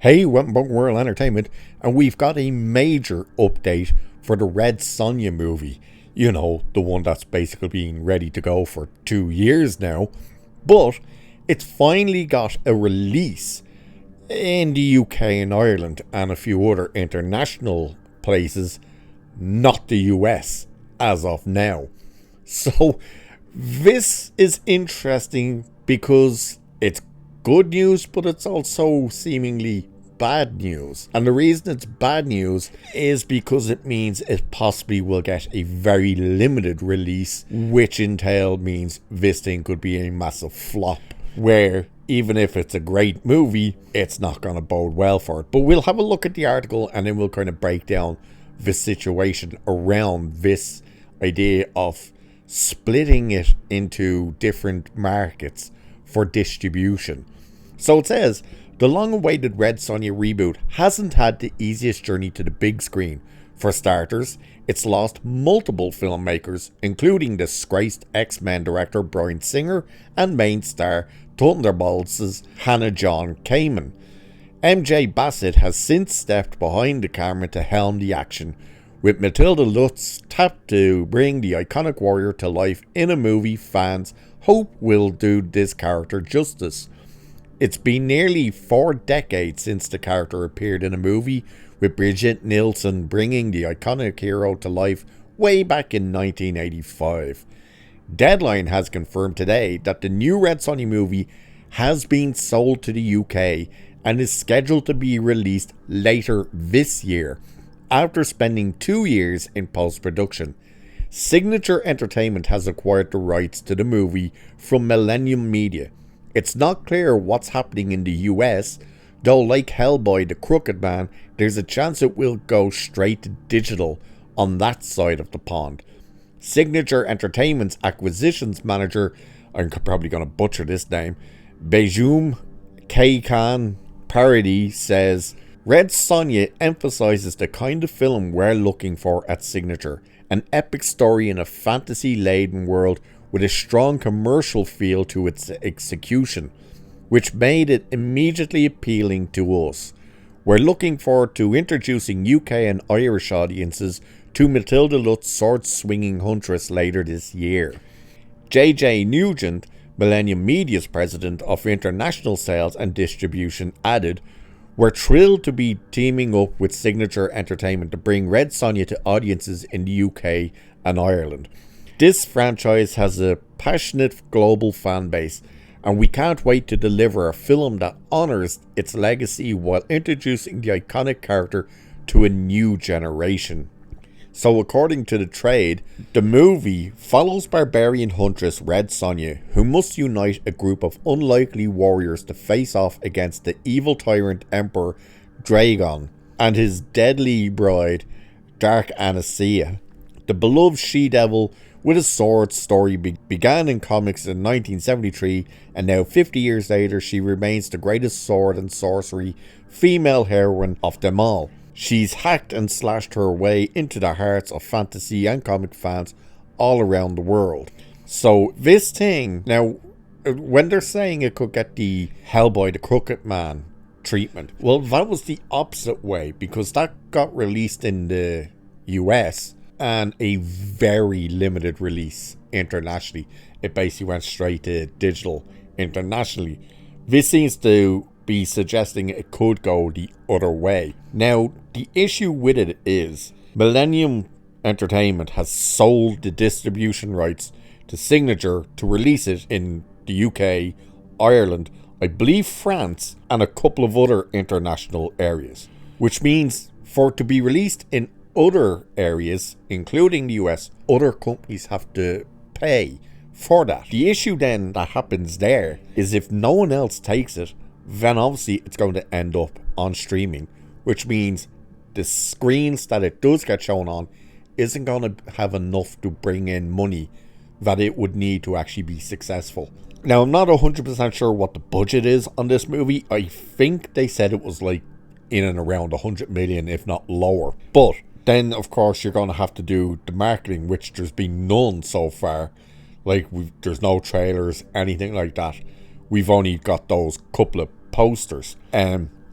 Hey, welcome back to World Entertainment, and we've got a major update for the Red Sonja movie. You know, the one that's basically been ready to go for 2 years now. But it's finally got a release in the UK and Ireland and a few other international places, not the US as of now. So this is interesting because it's good news, but it's also seemingly bad news. And the reason it's bad news is because it means it possibly will get a very limited release, which means this thing could be a massive flop, where even if it's a great movie, it's not going to bode well for it. But we'll have a look at the article and then we'll kind of break down the situation around this idea of splitting it into different markets for distribution. So it says, the long-awaited Red Sonja reboot hasn't had the easiest journey to the big screen. For starters, it's lost multiple filmmakers, including disgraced X-Men director Bryan Singer and main star Thunderbolts' Hannah John Kamen. MJ Bassett has since stepped behind the camera to helm the action, with Matilda Lutz tapped to bring the iconic warrior to life in a movie fans hope will do this character justice. It's been nearly 4 decades since the character appeared in a movie, with Brigitte Nielsen bringing the iconic hero to life way back in 1985. Deadline has confirmed today that the new Red Sonja movie has been sold to the UK and is scheduled to be released later this year, after spending 2 years in post-production. Signature Entertainment has acquired the rights to the movie from Millennium Media. It's not clear what's happening in the US, though like Hellboy the Crooked Man, there's a chance it will go straight to digital on that side of the pond. Signature Entertainment's acquisitions manager, I'm probably going to butcher this name, Bejoum Khan Parody, says, Red Sonja emphasizes the kind of film we're looking for at Signature, an epic story in a fantasy-laden world with a strong commercial feel to its execution, which made it immediately appealing to us. We're looking forward to introducing UK and Irish audiences to Matilda Lutz, sword-swinging huntress, later this year. JJ Nugent, Millennium Media's president of international sales and distribution, added, We're thrilled to be teaming up with Signature Entertainment to bring Red Sonja to audiences in the UK and Ireland. This franchise has a passionate global fan base, and we can't wait to deliver a film that honours its legacy while introducing the iconic character to a new generation. So according to the trade, the movie follows barbarian huntress Red Sonja, who must unite a group of unlikely warriors to face off against the evil tyrant Emperor Dragon and his deadly bride, Dark Anasia. The beloved she-devil with a sword story began in comics in 1973, and now 50 years later she remains the greatest sword and sorcery female heroine of them all. She's hacked and slashed her way into the hearts of fantasy and comic fans all around the world. So this thing, now when they're saying it could get the Hellboy the Crooked Man treatment, well, that was the opposite way, because that got released in the US and a very limited release internationally. It basically went straight to digital internationally. This seems to be suggesting it could go the other way. Now, the issue with it is Millennium Entertainment has sold the distribution rights to Signature to release it in the UK, Ireland, I believe France, and a couple of other international areas, which means for it to be released in other areas, including the US, other companies have to pay for that. The issue then that happens there is if no one else takes it, then obviously it's going to end up on streaming, which means the screens that it does get shown on isn't going to have enough to bring in money that it would need to actually be successful. Now, I'm not 100% sure what the budget is on this movie. I think they said it was like in and around 100 million, if not lower. But then, of course, you're going to have to do the marketing, which there's been none so far. Like, there's no trailers, anything like that. We've only got those couple of posters.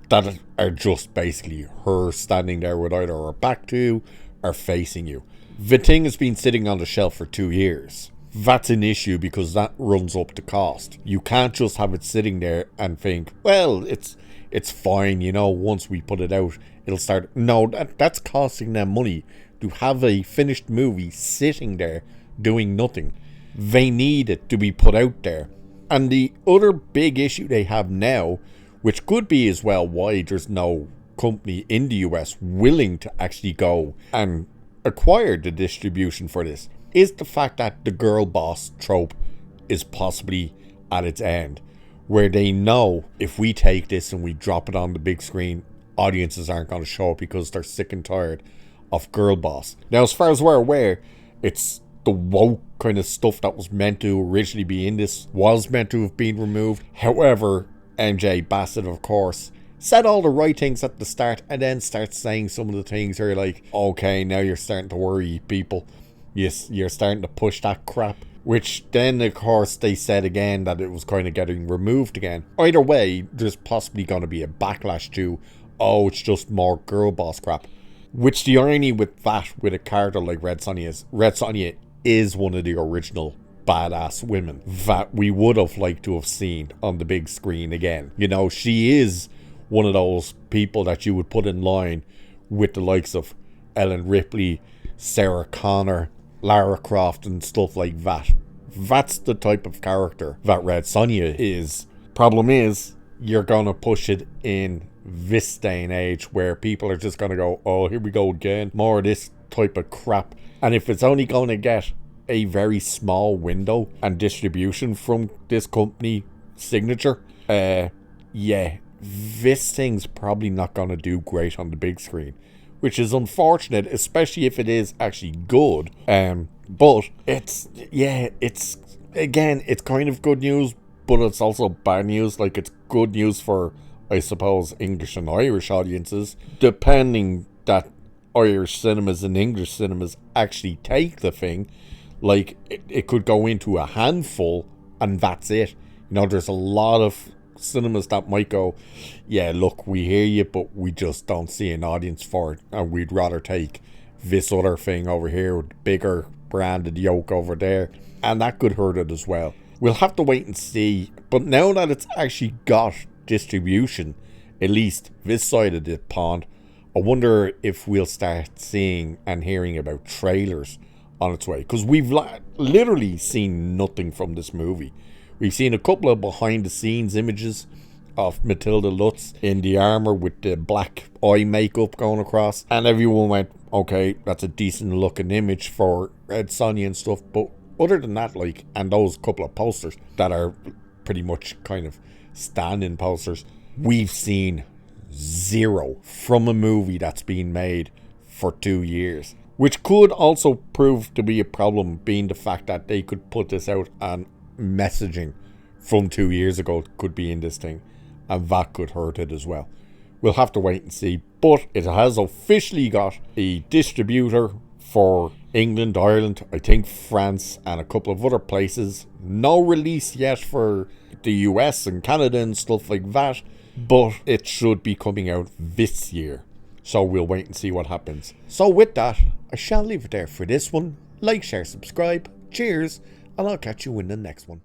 that are just basically her standing there with either her back to you or facing you. The thing has been sitting on the shelf for 2 years. That's an issue because that runs up the cost. You can't just have it sitting there and think, well, it's fine, once we put it out, it'll start. No, that's costing them money to have a finished movie sitting there doing nothing. They need it to be put out there. And the other big issue they have now, which could be as well why there's no company in the US willing to actually go and acquire the distribution for this, is the fact that the girl boss trope is possibly at its end, where they know if we take this and we drop it on the big screen, audiences aren't going to show up because they're sick and tired of girl boss. Now, as far as we're aware, it's the woke kind of stuff that was meant to originally be in this was meant to have been removed. However, MJ Bassett, of course, said all the right things at the start and then starts saying some of the things that are like, okay, now you're starting to worry people. Yes, you're starting to push that crap. Which then, of course, they said again that it was kind of getting removed again. Either way, there's possibly going to be a backlash to, oh, it's just more girl boss crap. Which the irony with that, with a character like Red Sonja is one of the original badass women that we would have liked to have seen on the big screen again. She is one of those people that you would put in line with the likes of Ellen Ripley, Sarah Connor, Lara Croft and stuff like that. That's the type of character that Red Sonja is. Problem is, you're going to push it in this day and age where people are just going to go, oh, here we go again, more of this type of crap. And if it's only going to get a very small window and distribution from this company signature, this thing's probably not going to do great on the big screen, which is unfortunate, especially if it is actually good. But it's kind of good news, but it's also bad news. Like, it's good news for, I suppose, English and Irish audiences, depending that Irish cinemas and English cinemas actually take the thing. Like, it could go into a handful and that's it. There's a lot of cinemas that might go, yeah, look, we hear you, but we just don't see an audience for it, and we'd rather take this other thing over here with bigger branded yoke over there, and that could hurt it as well. We'll have to wait and see, but now that it's actually got distribution, at least this side of the pond, I wonder if we'll start seeing and hearing about trailers on its way, because we've literally seen nothing from this movie. We've seen a couple of behind the scenes images of Matilda Lutz in the armor with the black eye makeup going across, and everyone went, okay, that's a decent looking image for Red Sonja and stuff. But other than that, and those couple of posters that are pretty much kind of stand-in posters, we've seen zero from a movie that's been made for 2 years, which could also prove to be a problem, being the fact that they could put this out and messaging from 2 years ago could be in this thing, and that could hurt it as well. We'll have to wait and see, but it has officially got a distributor for England, Ireland, I think France, and a couple of other places. No release yet for the US and Canada and stuff like that, but it should be coming out this year. So we'll wait and see what happens. So with that, I shall leave it there for this one. Like, share, subscribe. Cheers, and I'll catch you in the next one.